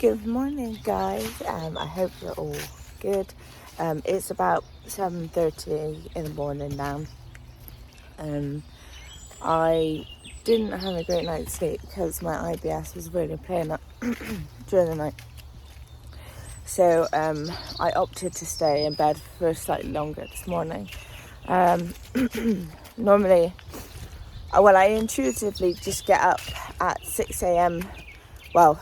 Good morning, guys. I hope you're all good. It's about 7:30 in the morning now. I didn't have a great night's sleep because my IBS was really playing up during the night. So I opted to stay in bed for slightly longer this morning. Normally, I intuitively just get up at 6 a.m. Well,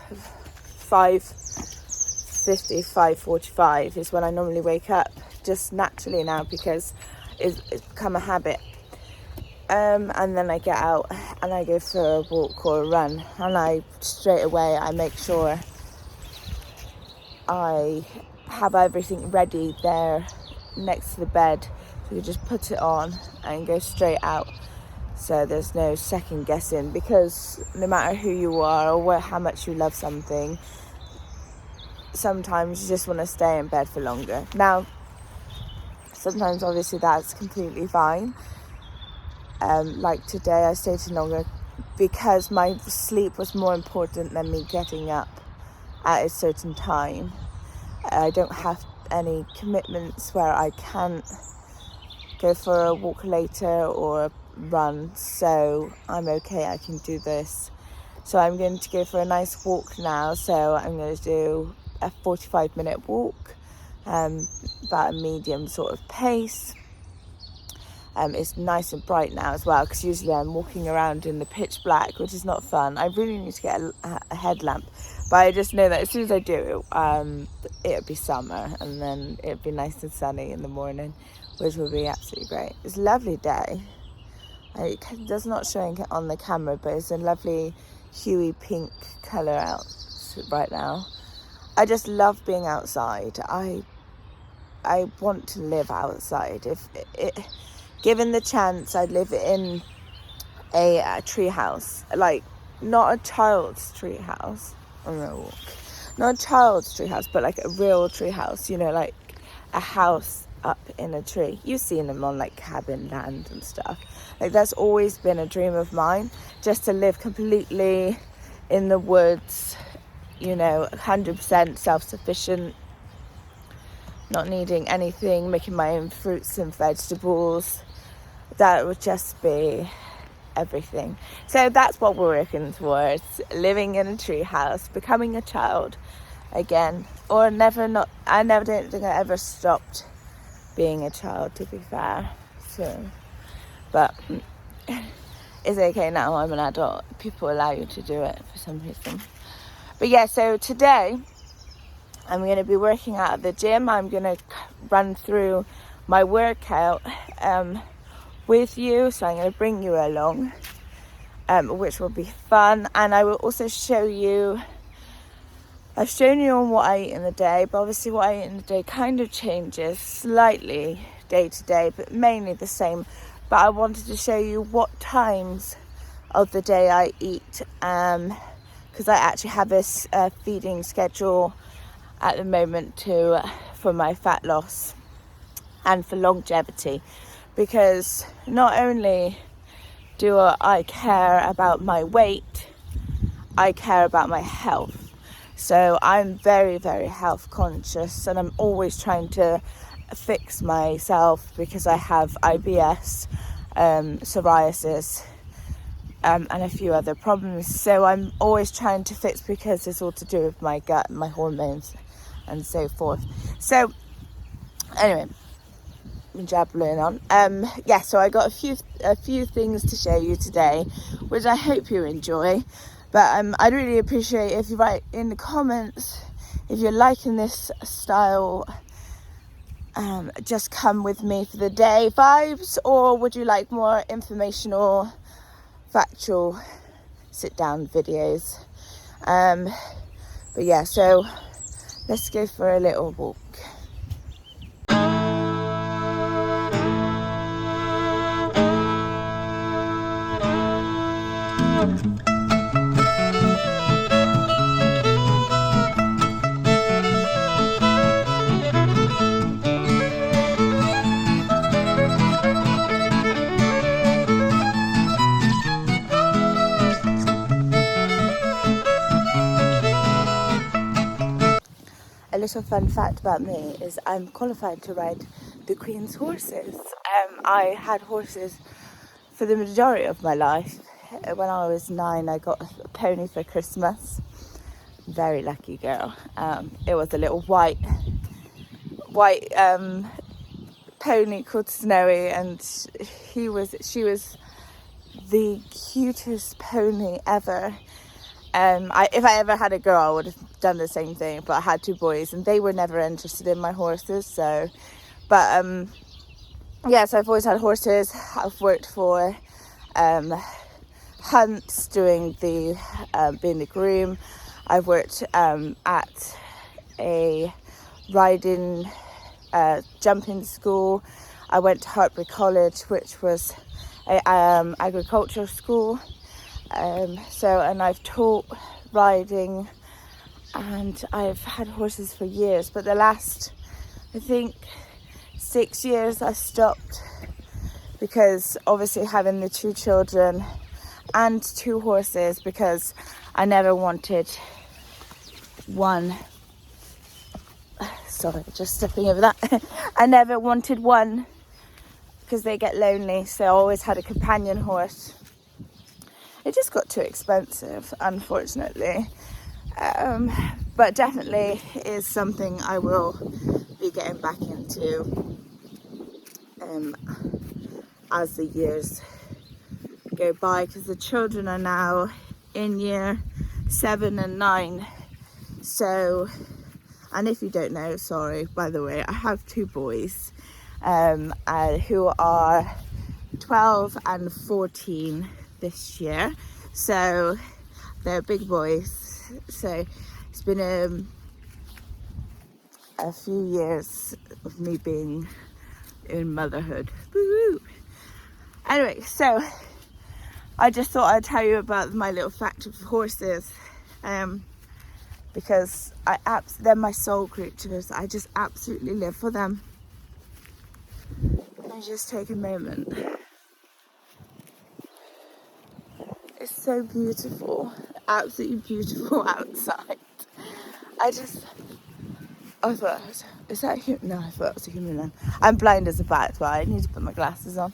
5:50, 5:45 is when I normally wake up, just naturally now because it's become a habit. And then I get out and I go for a walk or a run, and straight away I make sure I have everything ready there next to the bed, so you just put it on and go straight out, so there's no second guessing, because no matter who you are or how much you love something, sometimes you just want to stay in bed for longer. Now, sometimes obviously that's completely fine. Like today I stayed longer because my sleep was more important than me getting up at a certain time. I don't have any commitments where I can't go for a walk later or run, so I'm okay, I can do this. So I'm going to go for a nice walk now. So I'm going to do a 45-minute walk, about a medium sort of pace. It's nice and bright now as well, because usually I'm walking around in the pitch black, which is not fun. I really need to get a headlamp, but I just know that as soon as I do, it'll be summer, and then it'll be nice and sunny in the morning, which will be absolutely great. It's a lovely day. It does not show on the camera, but it's a lovely huey pink colour out right now. I just love being outside. I want to live outside. Given the chance, I'd live in a tree house, like not a child's tree house. Not a child's tree house, but like a real tree house, like a house up in a tree. You've seen them on like Cabin Land and stuff. Like that's always been a dream of mine, just to live completely in the woods, 100% self-sufficient, not needing anything, making my own fruits and vegetables. That would just be everything. So that's what we're working towards, living in a tree house, becoming a child again, or I don't think I ever stopped being a child, to be fair. So, but it's okay now, I'm an adult. People allow you to do it for some reason. But yeah, so today I'm going to be working out at the gym. I'm going to run through my workout with you, so I'm going to bring you along, which will be fun. And I will also show you, I've shown you on what I eat in the day, but obviously what I eat in the day kind of changes slightly day to day, but mainly the same. But I wanted to show you what times of the day I eat, because I actually have this feeding schedule at the moment for my fat loss and for longevity, because not only do I care about my weight, I care about my health. So I'm very, very health conscious, and I'm always trying to fix myself because I have IBS, psoriasis, and a few other problems. So I'm always trying to fix, because it's all to do with my gut, my hormones and so forth. So anyway, I'm jabbling on. So I got a few things to show you today, which I hope you enjoy. But I'd really appreciate if you write in the comments if you're liking this style, just come with me for the day vibes, or would you like more informational, factual sit down videos. But yeah, so let's go for a little walk. little fun fact about me is I'm qualified to ride the Queen's horses. I had horses for the majority of my life. When I was 9, I got a pony for Christmas. Very lucky girl. It was a little white pony called Snowy, and she was the cutest pony ever. If I ever had a girl, I would have done the same thing, but I had 2 boys and they were never interested in my horses. So I've always had horses. I've worked for hunts, doing being the groom. I've worked at a riding jumping school. I went to Hartbury College, which was a agricultural school. And I've taught riding, and I've had horses for years, but the last, I think, 6 years I stopped, because obviously having the 2 children and 2 horses, because I never wanted one. Sorry, just stepping over that. I never wanted one because they get lonely, so I always had a companion horse. It just got too expensive, unfortunately. But definitely is something I will be getting back into as the years go by, because the children are now in year 7 and 9. So, and if you don't know, sorry, by the way, I have 2 boys who are 12 and 14 this year, so they're big boys. So it's been a few years of me being in motherhood. Woo-hoo. Anyway, so I just thought I'd tell you about my little fact of horses, because they're my soul creatures. I just absolutely live for them. Let me just take a moment. It's so beautiful, absolutely beautiful outside. I thought, is that a human? No, I thought it was a human then. I'm blind as a bat, but I need to put my glasses on.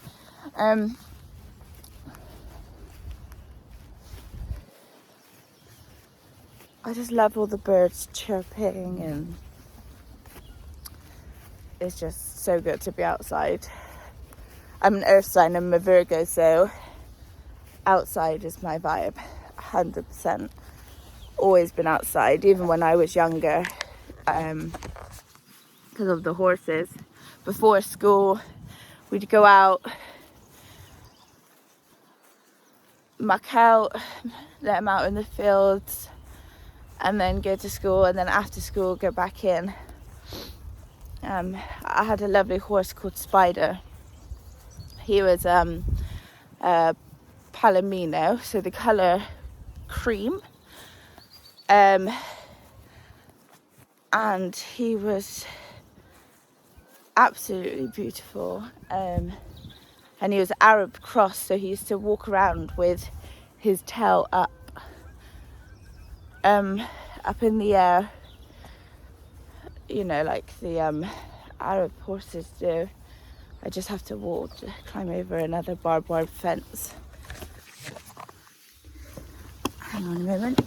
I just love all the birds chirping, and it's just so good to be outside. I'm an earth sign, I'm a Virgo, so outside is my vibe, 100%. Always been outside, even when I was younger, because of the horses. Before school, we'd go out, muck out, let them out in the fields, and then go to school, and then after school go back in. I had a lovely horse called Spider. He was Palomino, so the colour cream, and he was absolutely beautiful, and he was Arab cross, so he used to walk around with his tail up in the air, like the Arab horses do. I just have to climb over another barbed wire fence. Hang on a moment.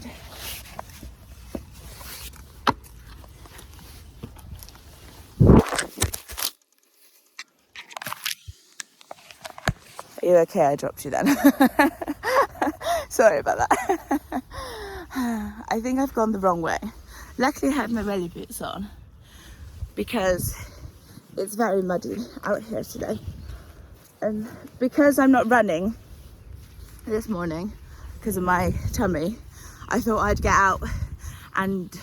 Are you okay? I dropped you then. Sorry about that. I think I've gone the wrong way. Luckily I had my belly boots on, because it's very muddy out here today. And because I'm not running this morning because of my tummy, I thought I'd get out and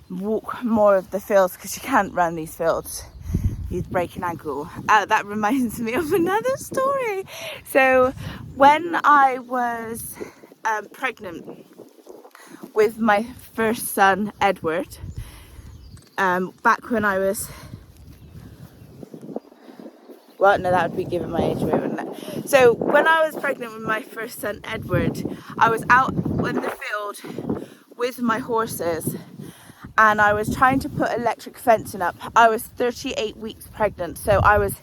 walk more of the fields, because you can't run these fields, you'd break an ankle. That reminds me of another story. So when I was pregnant with my first son, Edward, back when I was, well, no, that would be giving my age away, wouldn't it? So when I was pregnant with my first son, Edward, I was out in the field with my horses, and I was trying to put electric fencing up. I was 38 weeks pregnant, so I was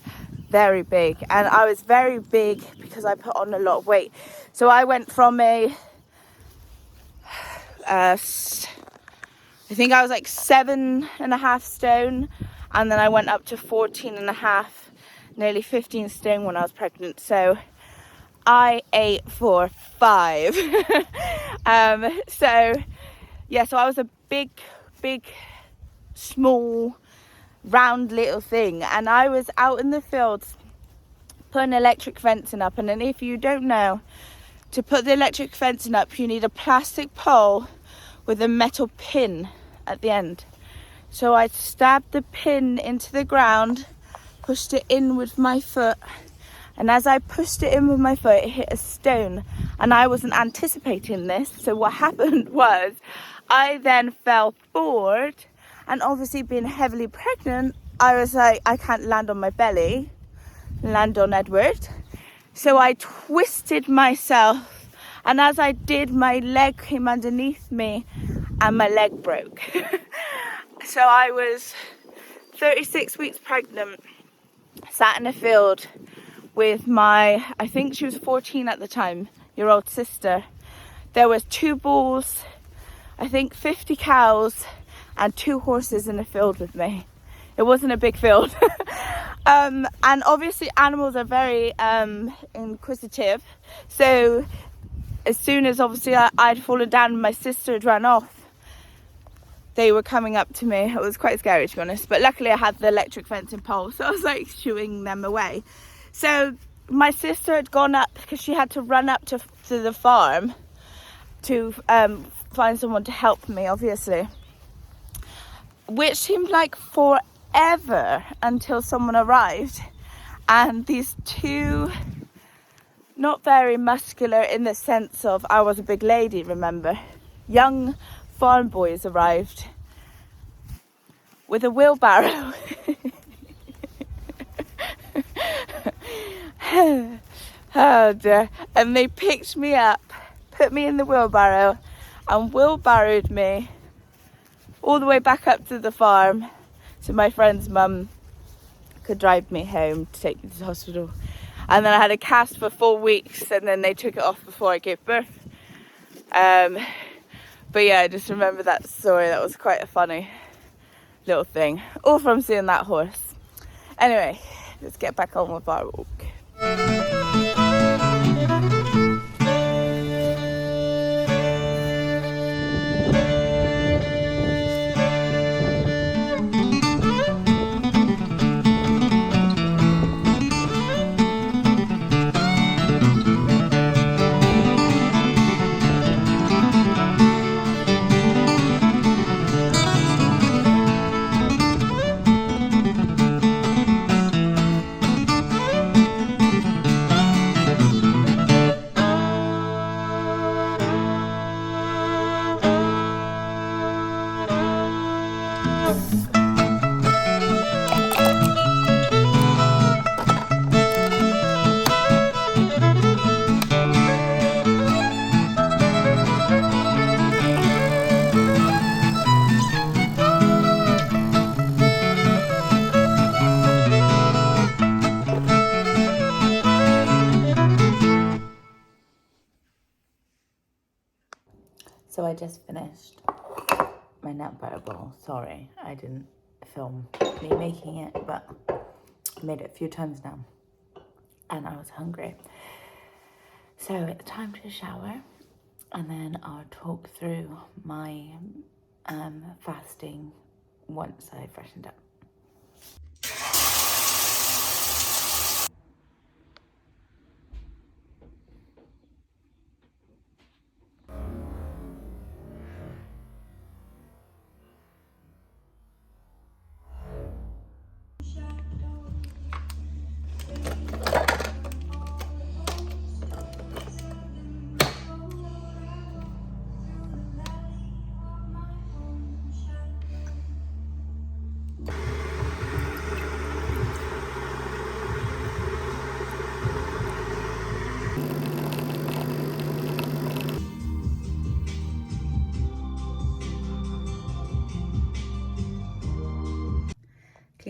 very big, and I was very big because I put on a lot of weight. So I went from I think I was like 7.5 stone, and then I went up to 14.5, nearly 15 stone when I was pregnant. So I ate for 5. So yeah, so I was a big, small, round little thing, and I was out in the fields putting electric fencing up. And then, if you don't know, to put the electric fencing up, you need a plastic pole with a metal pin at the end. So I stabbed the pin into the ground, pushed it in with my foot, and as I pushed it in with my foot, it hit a stone, and I wasn't anticipating this. So what happened was, I then fell forward, and obviously being heavily pregnant, I was like, I can't land on my belly, land on Edward. So I twisted myself, and as I did, my leg came underneath me and my leg broke. So I was 36 weeks pregnant, sat in a field with my, I think she was 14 at the time, year old sister. There was 2 bulls, I think 50 cows, and 2 horses in the field with me. It wasn't a big field. And obviously animals are very inquisitive. So as soon as obviously I'd fallen down and my sister had run off, they were coming up to me. It was quite scary, to be honest, but luckily I had the electric fencing pole, so I was like shooing them away. So my sister had gone up because she had to run up to the farm to find someone to help me, obviously, which seemed like forever until someone arrived. And these 2, not very muscular in the sense of I was a big lady, remember, young farm boys arrived with a wheelbarrow. Oh dear. And they picked me up, put me in the wheelbarrow, and wheelbarrowed me all the way back up to the farm so my friend's mum could drive me home to take me to the hospital. And then I had a cast for 4 weeks, and then they took it off before I gave birth. But yeah, I just remember that story. That was quite a funny little thing, all from seeing that horse. Anyway, let's get back on with our walk. So I just finished my nut butter bowl. Sorry, I didn't film me making it, but I made it a few times now, and I was hungry. So it's time to shower, and then I'll talk through my fasting once I freshened up.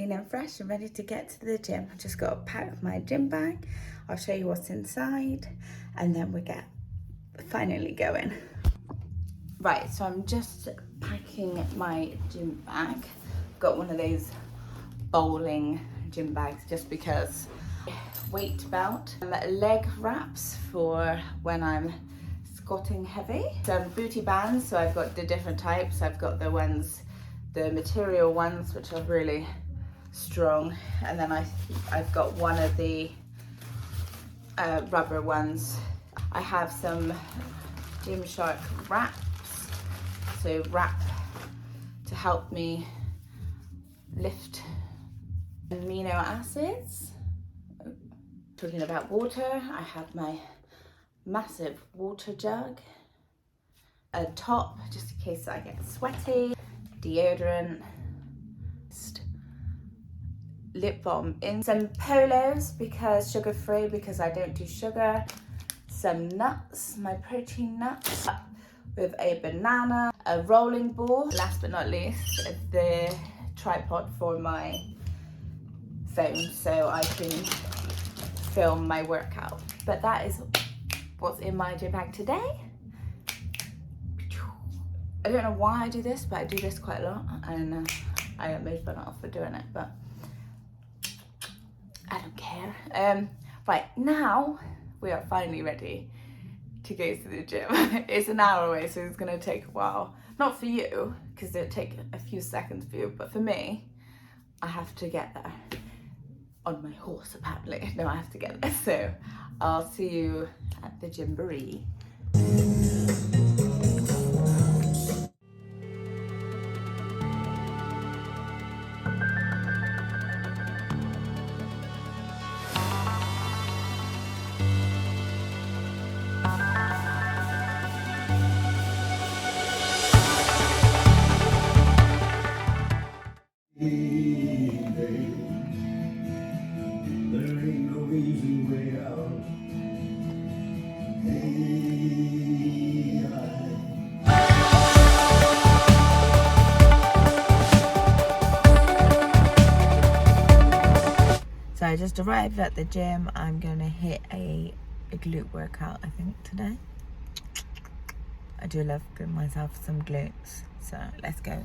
clean and fresh and ready to get to the gym. I just got to pack my gym bag. I'll show you what's inside and then we get finally going. Right, so I'm just packing my gym bag. Got one of those bowling gym bags just because. Weight belt, leg wraps for when I'm squatting heavy, some booty bands, so I've got the different types. I've got the ones, the material ones, which are really strong, and then I've got one of the rubber ones. I have some Gymshark wraps, so wrap to help me lift amino acids. Talking about water, I have my massive water jug, a top just in case I get sweaty, deodorant, lip balm in, some polos because sugar-free, because I don't do sugar, some nuts, my protein nuts, with a banana, a rolling ball, last but not least, the tripod for my phone so I can film my workout. But that is what's in my gym bag today. I don't know why I do this, but I do this quite a lot, and I get made fun of for doing it, but I don't care. Right, now we are finally ready to go to the gym. It's an hour away, so it's gonna take a while. Not for you, because it'll take a few seconds for you, but for me, I have to get there. On my horse, apparently. No, I have to get there. So I'll see you at the gymboree. So I just arrived at the gym. I'm gonna hit a glute workout, I think, today. I do love giving myself some glutes, so let's go.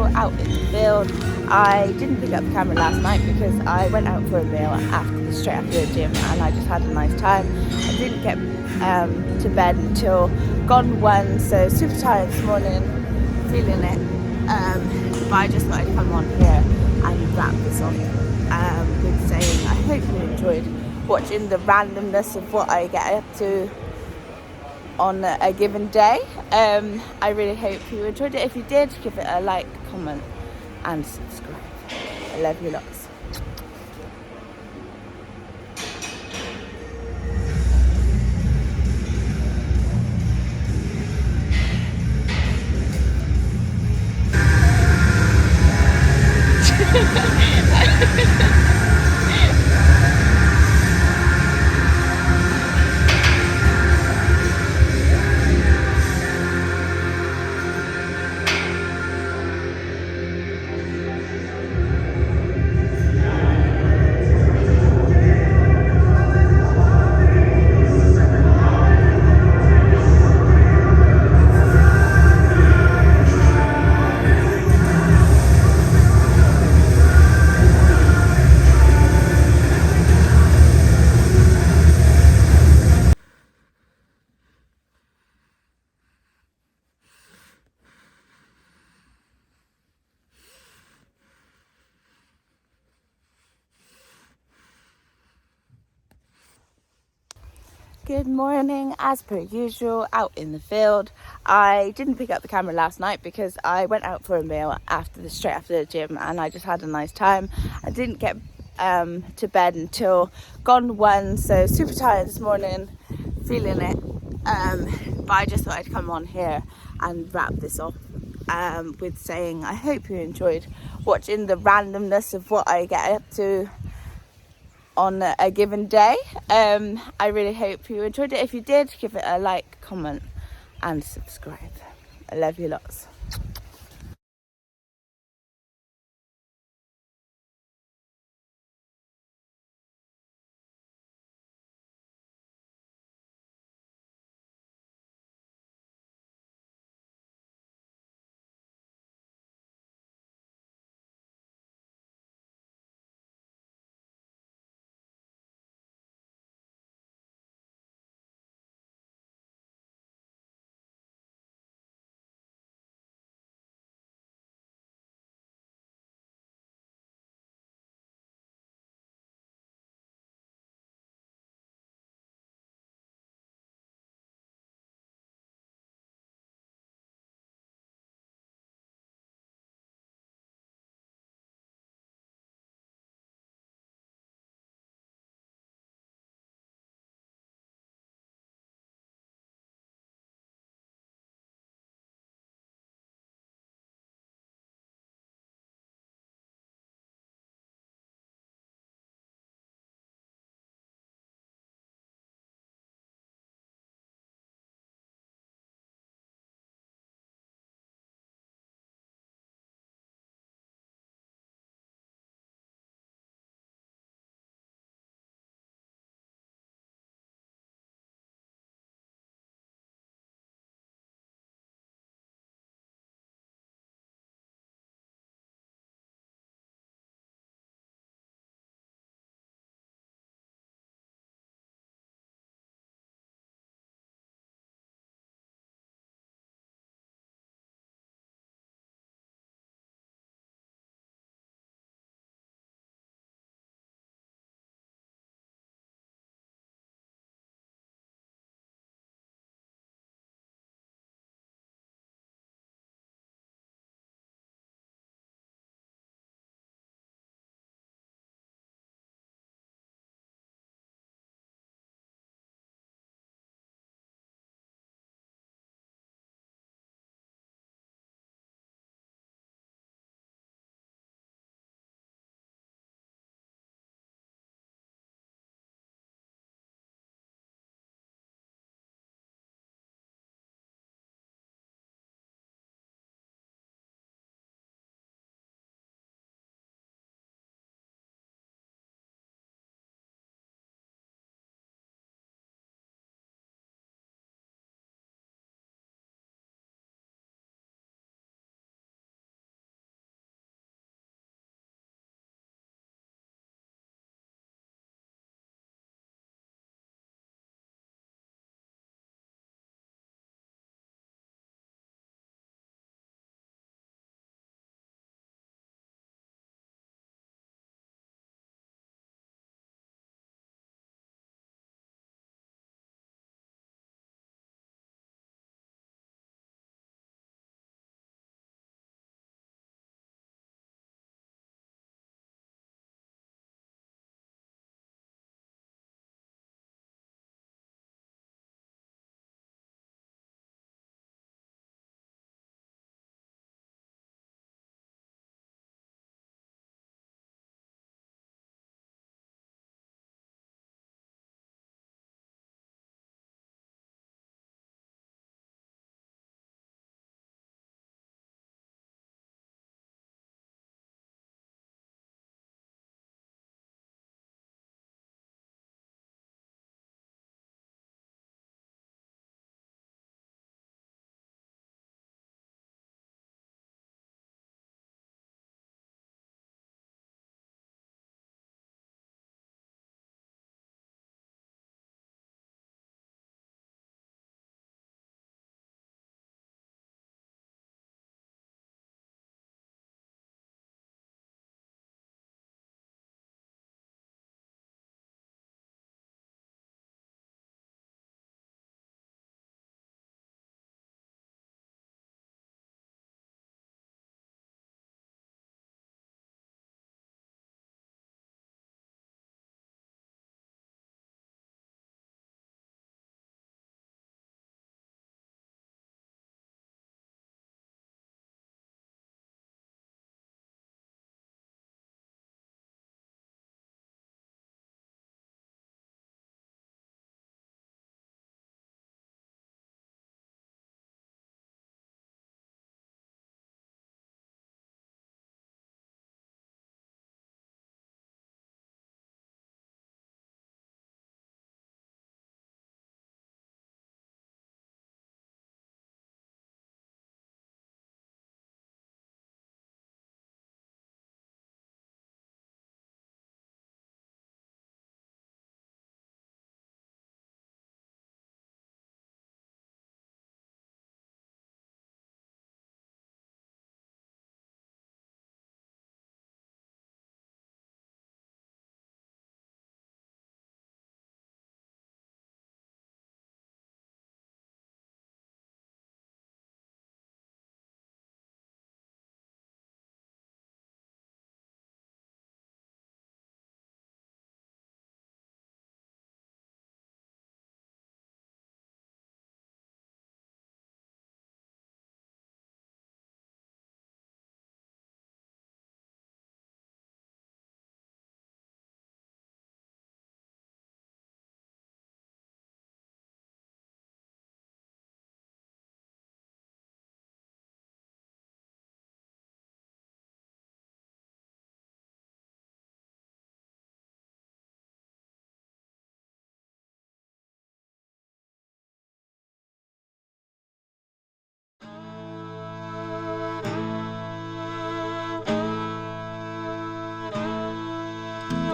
usual, out in the field. I didn't pick up the camera last night because I went out for a meal straight after the gym, and I just had a nice time. I didn't get to bed until gone 1, so super tired this morning, feeling it. But I just thought I'd come on here and wrap this up with saying I hope you enjoyed watching the randomness of what I get up to on a given day. I really hope you enjoyed it. If you did, give it a like, comment and subscribe. I love you lots. Good morning, as per usual, out in the field. I didn't pick up the camera last night because I went out for a meal straight after the gym, and I just had a nice time. I didn't get to bed until gone 1, so super tired this morning, feeling it. But I just thought I'd come on here and wrap this up with saying I hope you enjoyed watching the randomness of what I get up to on a given day. I really hope you enjoyed it. If you did, give it a like, comment and subscribe. I love you lots.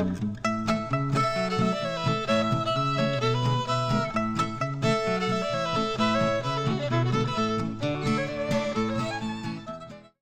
Bye.